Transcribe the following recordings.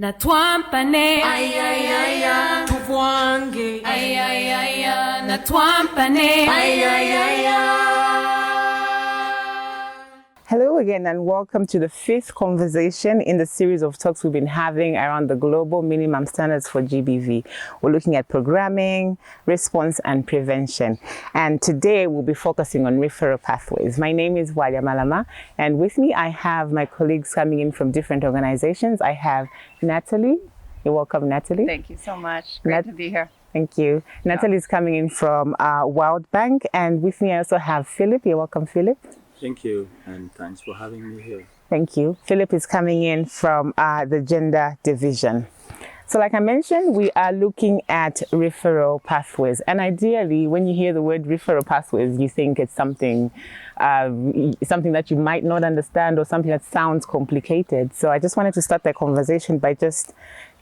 Natwampane ay ay ay ay tuvwange ay ay ay ay natwampane ay ay ay ay. Hello again and welcome to the fifth conversation in the series of talks we've been having around the global minimum standards for GBV. We're looking at programming, response and prevention. And today we'll be focusing on referral pathways. My name is Walia Malama and with me I have my colleagues coming in from different organizations. I have Natalie. You're welcome, Natalie. Thank you so much. Great to be here. Thank you. Natalie is coming in from World Bank and with me I also have Philip. You're welcome, Philip. Thank you, and thanks for having me here. Thank you. Philip is coming in from the Gender Division. So like I mentioned, we are looking at referral pathways. And ideally, when you hear the word referral pathways, you think it's something that you might not understand or something that sounds complicated. So I just wanted to start the conversation by just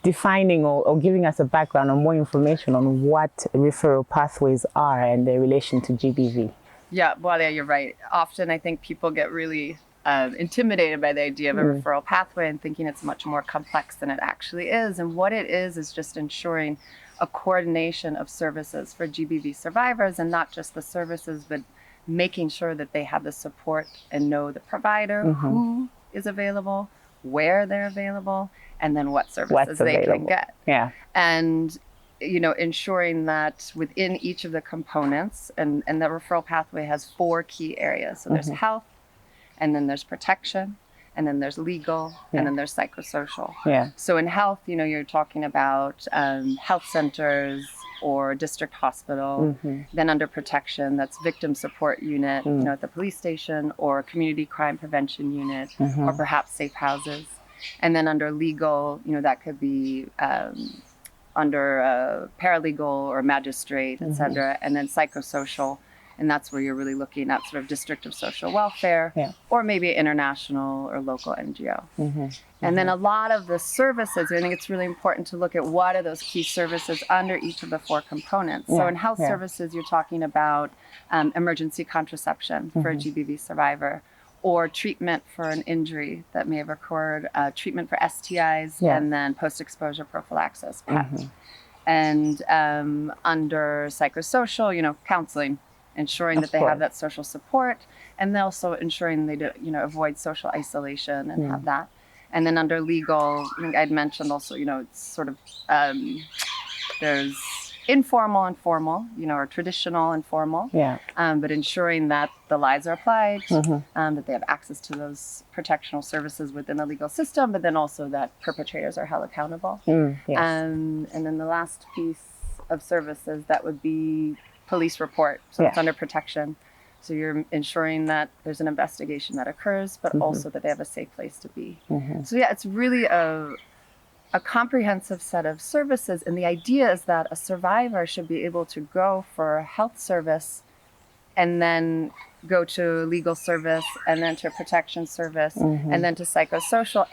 defining or giving us a background or more information on what referral pathways are and their relation to GBV. Yeah, well, yeah, you're right. Often I think people get really intimidated by the idea of a referral pathway and thinking it's much more complex than it actually is. And what it is just ensuring a coordination of services for GBV survivors, and not just the services, but making sure that they have the support and know the provider, who is available, where they're available, and then what services they can get. Yeah. And ensuring that within each of the components, and the referral pathway has 4 key areas. So there's health, and then there's protection, and then there's legal, and then there's psychosocial. Yeah. So in health, you're talking about health centers or district hospital. Then under protection, that's victim support unit, at the police station, or community crime prevention unit, or perhaps safe houses. And then under legal, that could be under a paralegal or magistrate, et cetera, and then psychosocial, and that's where you're really looking at sort of district of social welfare, or maybe international or local NGO. And then a lot of the services, I think it's really important to look at what are those key services under each of the 4 components. So in health services, you're talking about emergency contraception for a GBV survivor, or treatment for an injury that may have occurred, treatment for STIs, and then post-exposure prophylaxis, PEP. And under psychosocial, counseling, ensuring that they have that social support, and also ensuring they do, avoid social isolation and have that. And then under legal, I think I'd mentioned also, it's sort of, there's informal and formal, or traditional and formal, but ensuring that the lies are applied, that they have access to those protectional services within the legal system, but then also that perpetrators are held accountable. And then the last piece of services, that would be police report. So it's under protection. So you're ensuring that there's an investigation that occurs, but also that they have a safe place to be. So yeah, it's really a comprehensive set of services, and the idea is that a survivor should be able to go for a health service and then go to legal service and then to protection service and then to psychosocial,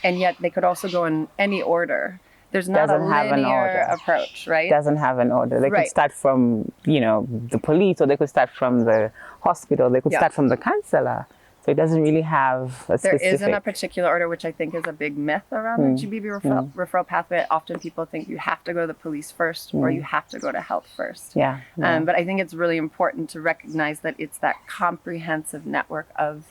and yet they could also go in any order. There's not a linear approach, right? Doesn't have an order. They could start from, the police, or they could start from the hospital, they could start from the counselor. So it doesn't really have a specific... There isn't a particular order, which I think is a big myth around the GBV referral pathway. Often people think you have to go to the police first or you have to go to health first. But I think it's really important to recognize that it's that comprehensive network of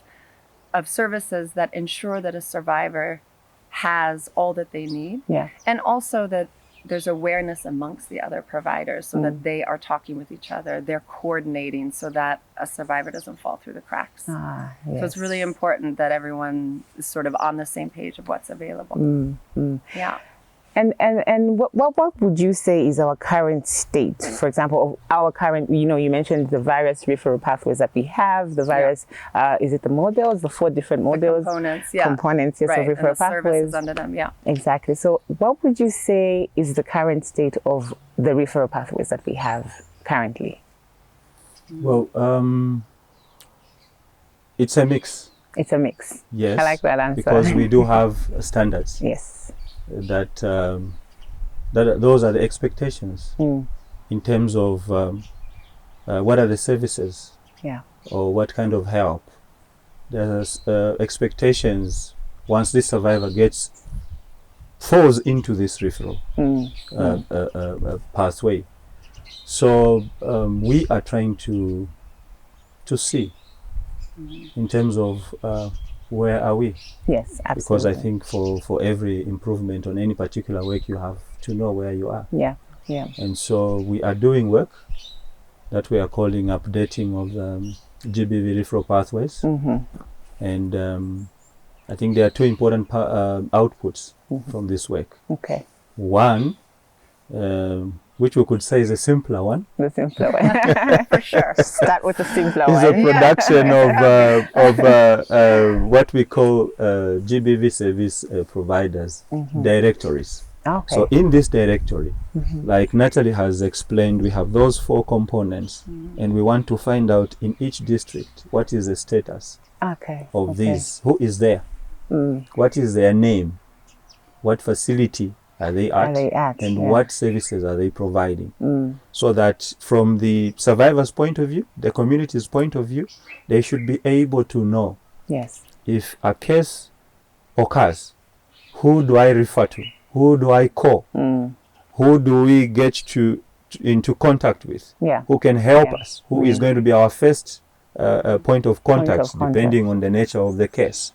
services that ensure that a survivor has all that they need. And also that there's awareness amongst the other providers, so that they are talking with each other, they're coordinating so that a survivor doesn't fall through the cracks. So it's really important that everyone is sort of on the same page of what's available. Yeah. And what would you say is our current state? For example, of our current, you mentioned the various referral pathways that we have, the various, is it the models, the 4 different models? The components, yes, of referral and the pathways. services under them, Exactly. So what would you say is the current state of the referral pathways that we have currently? Well, it's a mix. It's a mix. Yes. I like that answer. Because we do have standards. Yes. That those are the expectations in terms of what are the services, or what kind of help. There's expectations once this survivor gets falls into this referral pathway. So we are trying to see in terms of where are we? Yes, absolutely. Because I think for every improvement on any particular work, you have to know where you are. Yeah, yeah. And so we are doing work that we are calling updating of the GBV referral pathways. And I think there are two important outputs from this work. Okay. One, which we could say is a simpler one. The simpler one. For sure. Start with the simpler one. Is a production of what we call GBV service providers directories. Okay. So in this directory, like Natalie has explained, we have those 4 components, and we want to find out in each district what is the status of these, who is there, what is their name, what facility are they at, and what services are they providing, so that from the survivor's point of view, the community's point of view, they should be able to know if a case occurs, who do I refer to, who do I call, who do we get into contact with, who can help us, who is going to be our first point of contact, depending on the nature of the case.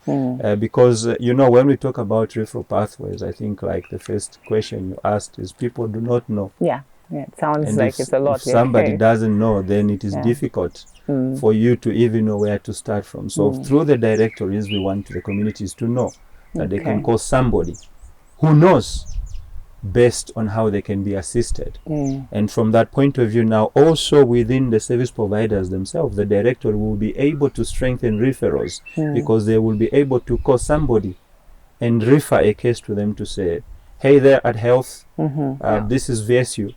Because when we talk about referral pathways, I think like the first question you asked is people do not know. Yeah, it sounds like it's a lot. If somebody doesn't know, then it is difficult for you to even know where to start from. So through the directories, we want the communities to know that they can call somebody who knows based on how they can be assisted. And from that point of view, now also within the service providers themselves, the director will be able to strengthen referrals, because they will be able to call somebody and refer a case to them to say, hey there at health, this is VSU,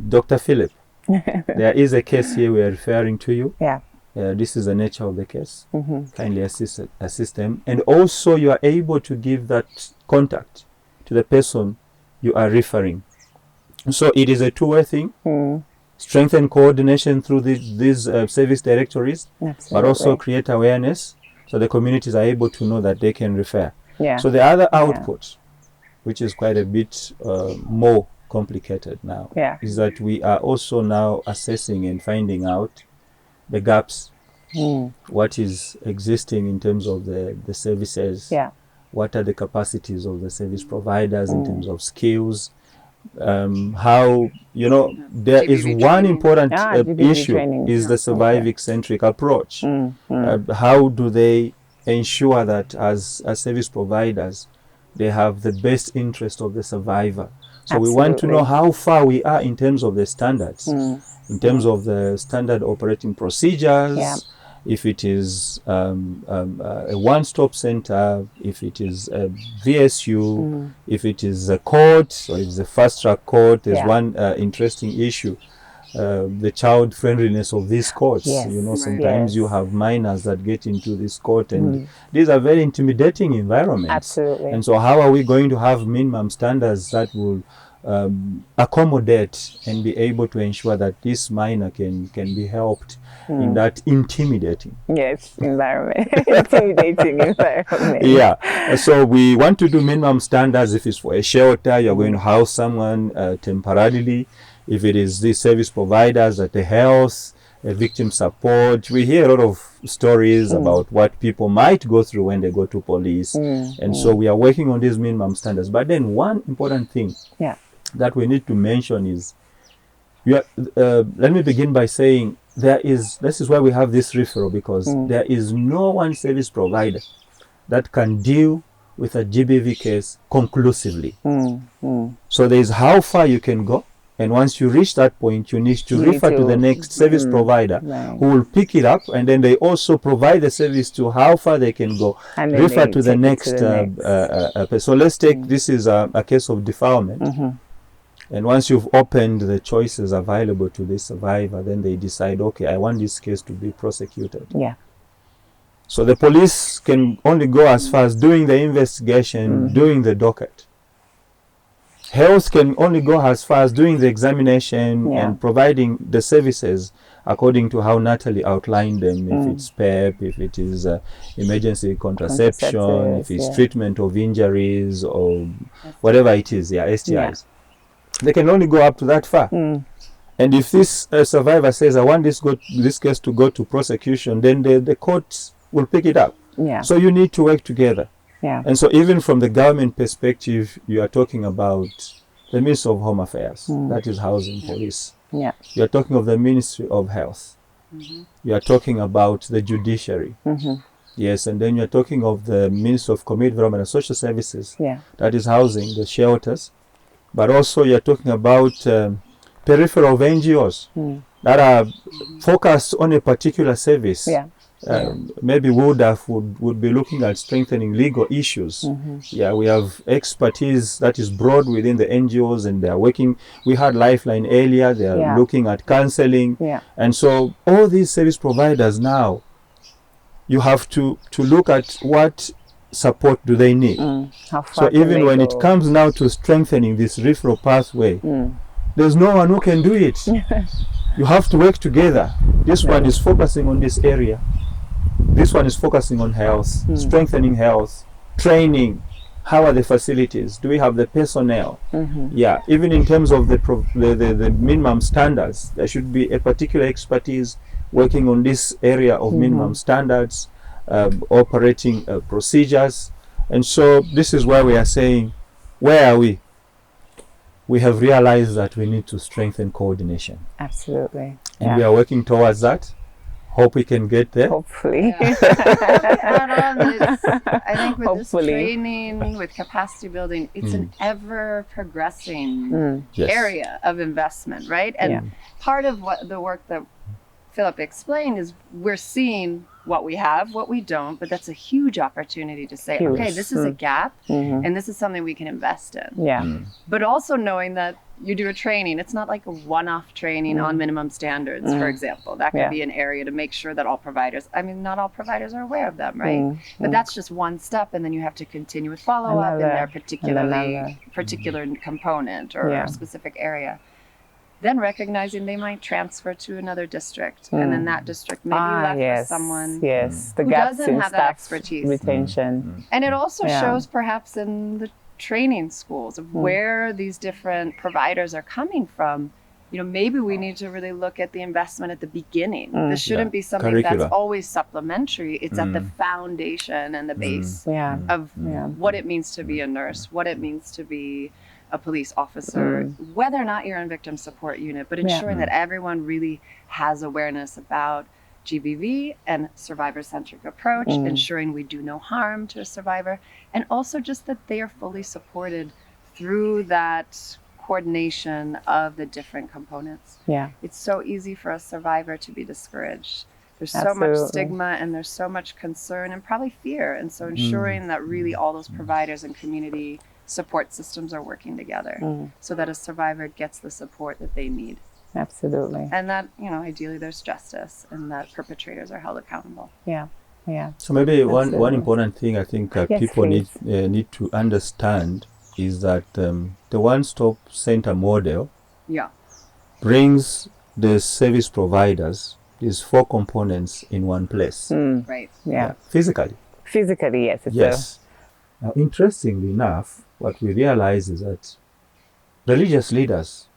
Dr. Philip, there is a case here we are referring to you. This is the nature of the case. Kindly assist them. And also you are able to give that contact to the person you are referring. So it is a two-way thing. Strengthen coordination through these service directories, but also create awareness so the communities are able to know that they can refer. So the other output, which is quite a bit more complicated now, is that we are also now assessing and finding out the gaps, what is existing in terms of the services, what are the capacities of the service providers in terms of skills, how, there is one important issue is the survivic-centric approach. How do they ensure that as service providers, they have the best interest of the survivor? So we want to know how far we are in terms of the standards, in terms of the standard operating procedures, if it is a one-stop center, if it is a VSU, if it is a court, or if it's a fast-track court. There's one interesting issue, the child friendliness of these courts. Sometimes you have minors that get into this court, and these are very intimidating environments. And so how are we going to have minimum standards that will accommodate and be able to ensure that this minor can be helped in that intimidating environment? Intimidating environment. So we want to do minimum standards. If it's for a shelter, you're going to house someone temporarily. If it is the service providers at the health, victim support, we hear a lot of stories about what people might go through when they go to police. And so we are working on these minimum standards. But then one important thing that we need to mention is, let me begin by saying, this is why we have this referral, because there is no one service provider that can deal with a GBV case conclusively. So there is how far you can go. And once you reach that point, you need to refer to the next service provider who will pick it up, and then they also provide the service to how far they can go, and refer to the next. So let's take, this is a case of defilement. And once you've opened the choices available to the survivor, then they decide, okay, I want this case to be prosecuted. So the police can only go as far as doing the investigation, doing the docket. Health can only go as far as doing the examination and providing the services according to how Natalie outlined them, if it's PEP, if it is emergency contraception, if it's treatment of injuries or whatever it is, STIs. They can only go up to that far. And if this survivor says, I want this case to go to prosecution, then the courts will pick it up. So you need to work together. And so even from the government perspective, you are talking about the Ministry of Home Affairs, that is housing, police. You are talking of the Ministry of Health. You are talking about the judiciary. Yes, and then you are talking of the Ministry of Community Development and Social Services. That is housing, the shelters. But also you are talking about peripheral of NGOs that are focused on a particular service. Maybe WUDAF would be looking at strengthening legal issues. We have expertise that is broad within the NGOs, and they are working. We had Lifeline earlier. They are looking at counseling. And so all these service providers now, you have to look at what support do they need. So even when it comes now to strengthening this referral pathway, there's no one who can do it. You have to work together. This one is focusing on this area. This one is focusing on health, strengthening health, training. How are the facilities? Do we have the personnel? Even in terms of the minimum standards, there should be a particular expertise working on this area of minimum standards, operating procedures. And so this is why we are saying, where are we? We have realized that we need to strengthen coordination. Absolutely. And we are working towards that. Hope we can get there. Hopefully. I think with this training, with capacity building, it's an ever progressing area of investment, right? And part of what the work that Philip explained is we're seeing what we have, what we don't, but that's a huge opportunity to say, okay, this is a gap and this is something we can invest in. But also knowing that you do a training, it's not like a one-off training on minimum standards, for example. That could be an area to make sure that all providers, not all providers are aware of them, right? But that's just one step, and then you have to continue with follow-up in their particular component or a specific area. Then recognizing they might transfer to another district, and then that district may be left with someone the who gaps doesn't in have that staff expertise. retention. And it also shows perhaps in the training schools of where these different providers are coming from. Maybe we need to really look at the investment at the beginning. This shouldn't be something that's always supplementary. It's at the foundation and the base of what it means to be a nurse, what it means to be a police officer, whether or not you're in victim support unit, but ensuring that everyone really has awareness about GBV and survivor-centric approach, ensuring we do no harm to a survivor, and also just that they are fully supported through that coordination of the different components. It's so easy for a survivor to be discouraged. There's so much stigma and there's so much concern and probably fear. And so ensuring that really all those providers and community support systems are working together so that a survivor gets the support that they need. Absolutely. And that, ideally there's justice and that perpetrators are held accountable. So maybe one important thing I think people need to understand is that the one-stop center model brings the service providers, these 4 components in one place. Right. Physically, yes. Now, interestingly enough, what we realize is that religious leaders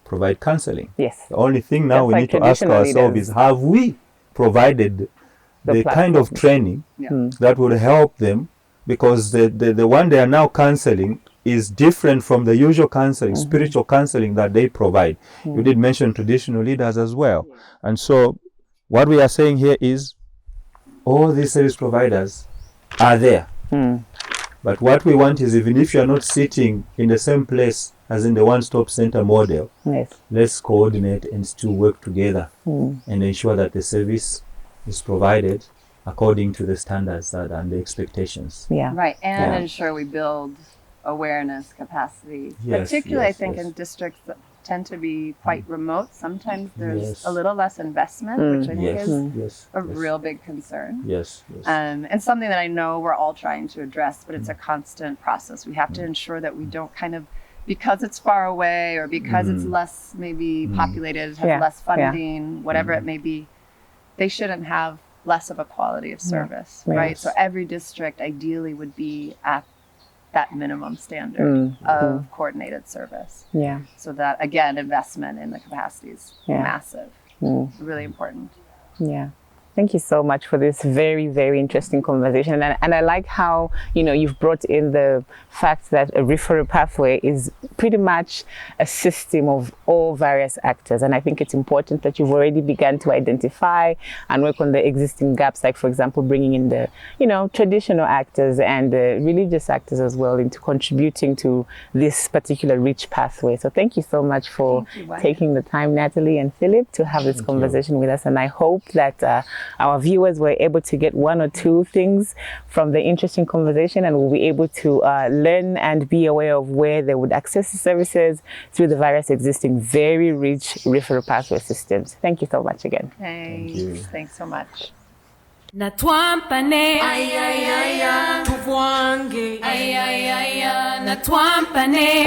provide counseling. The only thing now we need to ask ourselves is, have we provided the kind of training that will help them? Because the one they are now counseling is different from the usual counseling, spiritual counseling that they provide. You did mention traditional leaders as well. And so what we are saying here is all these service providers are there. But what we want is, even if you are not sitting in the same place as in the one-stop center model, let's coordinate and still work together and ensure that the service is provided according to the standards and the expectations. Right, and ensure we build awareness capacity, particularly I think in districts that tend to be quite remote. Sometimes there's a little less investment, which I think is a real big concern. And something that I know we're all trying to address, but it's a constant process. We have to ensure that we don't kind of because it's far away or because it's less maybe populated, has less funding, whatever it may be, they shouldn't have less of a quality of service, right? So every district ideally would be at that minimum standard of coordinated service. Yeah. So that, again, investment in the capacity is massive, really important. Yeah. Thank you so much for this very, very interesting conversation. And I like how, you've brought in the fact that a referral pathway is pretty much a system of all various actors. And I think it's important that you've already begun to identify and work on the existing gaps, like, for example, bringing in the, traditional actors and the religious actors as well into contributing to this particular rich pathway. So thank you so much for taking the time, Natalie and Philip, to have this conversation with us. And I hope that our viewers were able to get one or two things from the interesting conversation and will be able to learn and be aware of where they would access the services through the various existing very rich referral pathway systems. Thank you so much again. Thanks. Thanks so much. Natwampane Tuvwange Natwampane